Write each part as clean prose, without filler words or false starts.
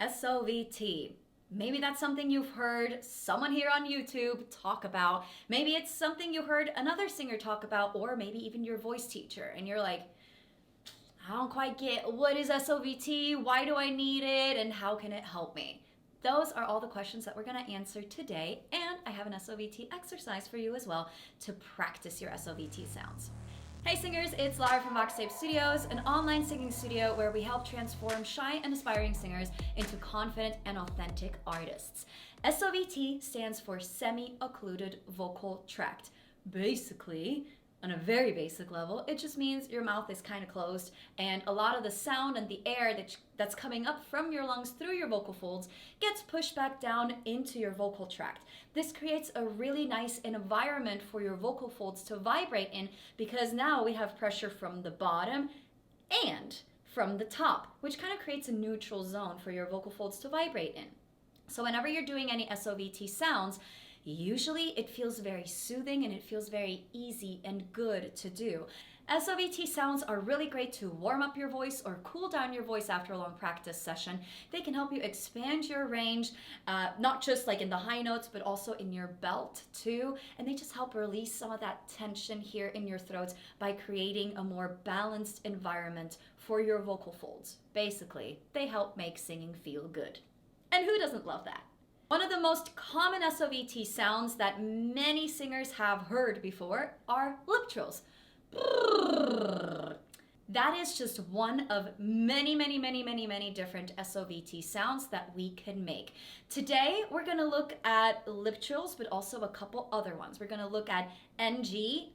SOVT. Maybe that's something you've heard someone here on YouTube talk about. Maybe it's something you heard another singer talk about, or maybe even your voice teacher, and you're like, I don't quite get, what is SOVT? Why do I need it? And how can it help me? Those are all the questions that we're going to answer today, and I have an SOVT exercise for you as well to practice your SOVT sounds. Hey singers, it's Lara from VoxTape Studios, an online singing studio where we help transform shy and aspiring singers into confident and authentic artists. SOVT stands for Semi-Occluded Vocal Tract. Basically, on a very basic level, it just means your mouth is kind of closed and a lot of the sound and the air that's coming up from your lungs through your vocal folds gets pushed back down into your vocal tract. This creates a really nice environment for your vocal folds to vibrate in, because now we have pressure from the bottom and from the top, which kind of creates a neutral zone for your vocal folds to vibrate in. So whenever you're doing any SOVT sounds, usually it feels very soothing and it feels very easy and good to do. SOVT sounds are really great to warm up your voice or cool down your voice after a long practice session. They can help you expand your range, not just like in the high notes, but also in your belt too. And they just help release some of that tension here in your throats by creating a more balanced environment for your vocal folds. Basically, they help make singing feel good. And who doesn't love that? One of the most common SOVT sounds that many singers have heard before are lip trills. That is just one of many different SOVT sounds that we can make. Today, we're going to look at lip trills, but also a couple other ones. We're going to look at NG,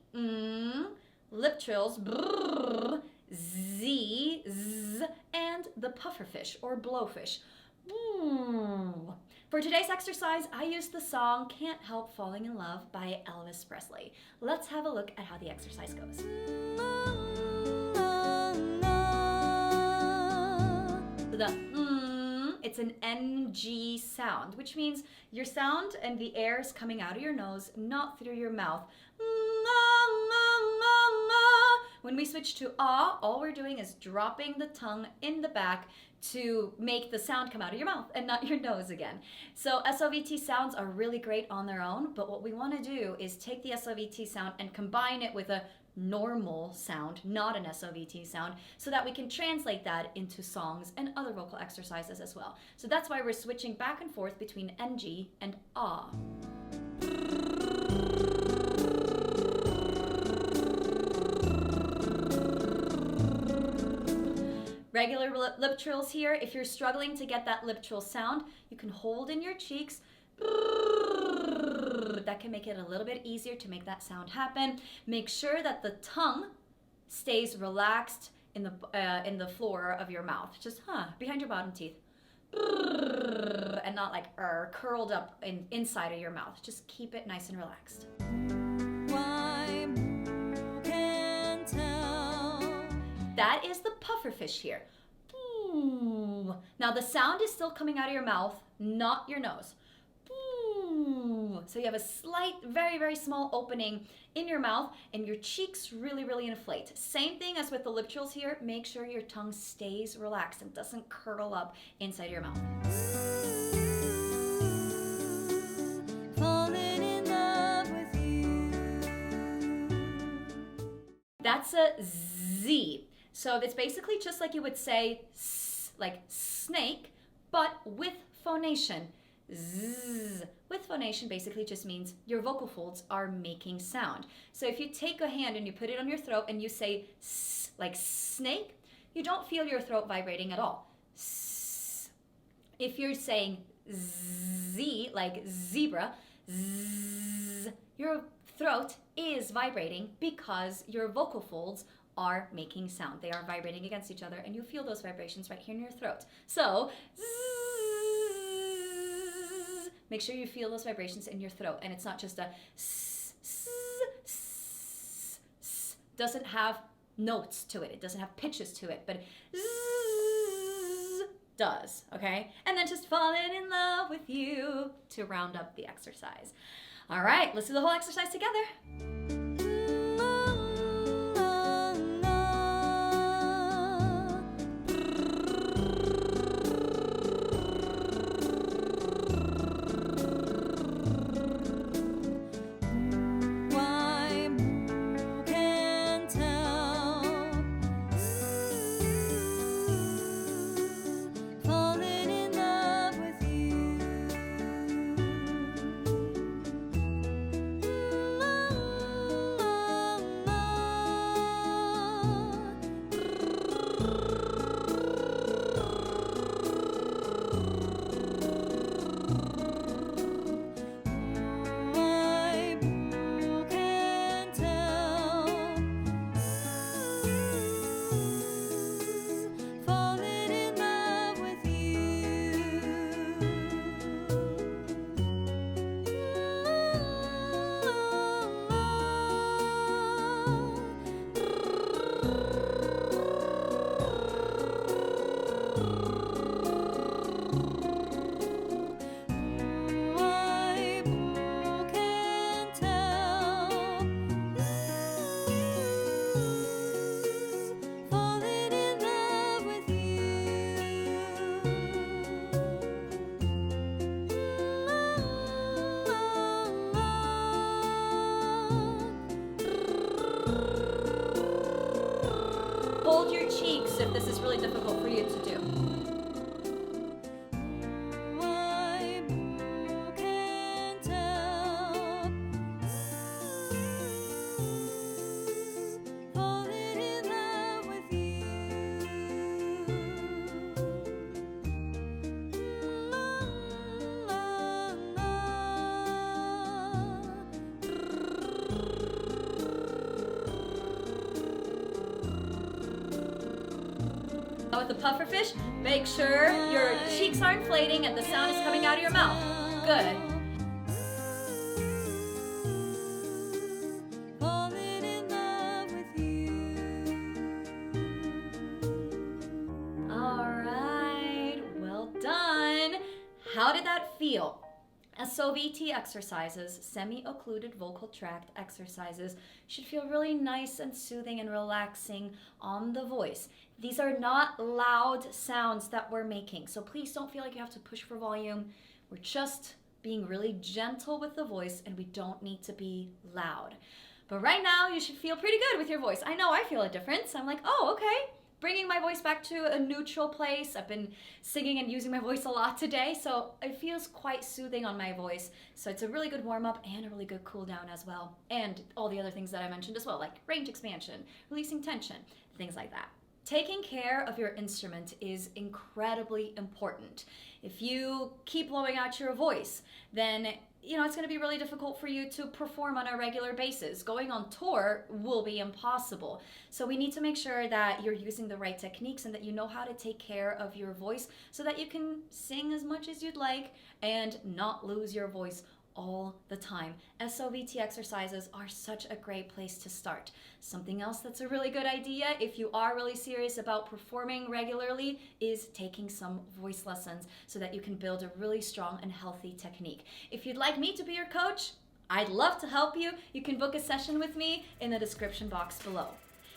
lip trills, brrr, Z, Z, and the pufferfish or blowfish. For today's exercise, I used the song Can't Help Falling in Love by Elvis Presley. Let's have a look at how the exercise goes. It's an NG sound, which means your sound and the air is coming out of your nose, not through your mouth. When we switch to ah, all we're doing is dropping the tongue in the back to make the sound come out of your mouth and not your nose again. So SOVT sounds are really great on their own, but what we want to do is take the SOVT sound and combine it with a normal sound, not an SOVT sound, so that we can translate that into songs and other vocal exercises as well. So that's why we're switching back and forth between NG and ah. Regular lip trills here. If you're struggling to get that lip trill sound, you can hold in your cheeks. That can make it a little bit easier to make that sound happen. Make sure that the tongue stays relaxed in the floor of your mouth, just behind your bottom teeth, and not like curled up inside of your mouth. Just keep it nice and relaxed. That is the pufferfish here. Now the sound is still coming out of your mouth, not your nose. So you have a slight, very small opening in your mouth and your cheeks really inflate. Same thing as with the lip trills here. Make sure your tongue stays relaxed and doesn't curl up inside your mouth. Falling in love with you. That's a Z. So it's basically just like you would say like snake, but with phonation. Zzz. With phonation basically just means your vocal folds are making sound. So if you take a hand and you put it on your throat and you say s like snake, you don't feel your throat vibrating at all. S. If you're saying Z like zebra, zzz, your throat is vibrating because your vocal folds are making sound. They are vibrating against each other and you feel those vibrations right here in your throat. So zzz, make sure you feel those vibrations in your throat, and it's not just a s, s, s, s. Doesn't have notes to it. It doesn't have pitches to it, but zzz does, okay? And then just falling in love with you to round up the exercise. All right, let's do the whole exercise together. Hold your cheeks if this is really difficult for you to do. With the pufferfish, make sure your cheeks are inflating and the sound is coming out of your mouth. Good. All right, well done. How did that feel? SOVT exercises, semi-occluded vocal tract exercises, should feel really nice and soothing and relaxing on the voice. These are not loud sounds that we're making, so please don't feel like you have to push for volume. We're just being really gentle with the voice, and we don't need to be loud. But right now, you should feel pretty good with your voice. I know I feel a difference. I'm like, oh, okay. Bringing my voice back to a neutral place. I've been singing and using my voice a lot today, so it feels quite soothing on my voice. So it's a really good warm-up and a really good cool-down as well. And all the other things that I mentioned as well, like range expansion, releasing tension, things like that. Taking care of your instrument is incredibly important. If you keep blowing out your voice, then it's going to be really difficult for you to perform on a regular basis. Going on tour will be impossible. So we need to make sure that you're using the right techniques and that you know how to take care of your voice so that you can sing as much as you'd like and not lose your voice all the time. SOVT exercises are such a great place to start. Something else that's a really good idea if you are really serious about performing regularly is taking some voice lessons so that you can build a really strong and healthy technique. If you'd like me to be your coach, I'd love to help you. You can book a session with me in the description box below.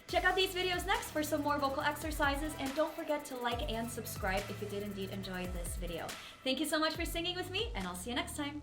Check out these videos next for some more vocal exercises, and don't forget to like and subscribe if you did indeed enjoy this video. Thank you so much for singing with me, and I'll see you next time.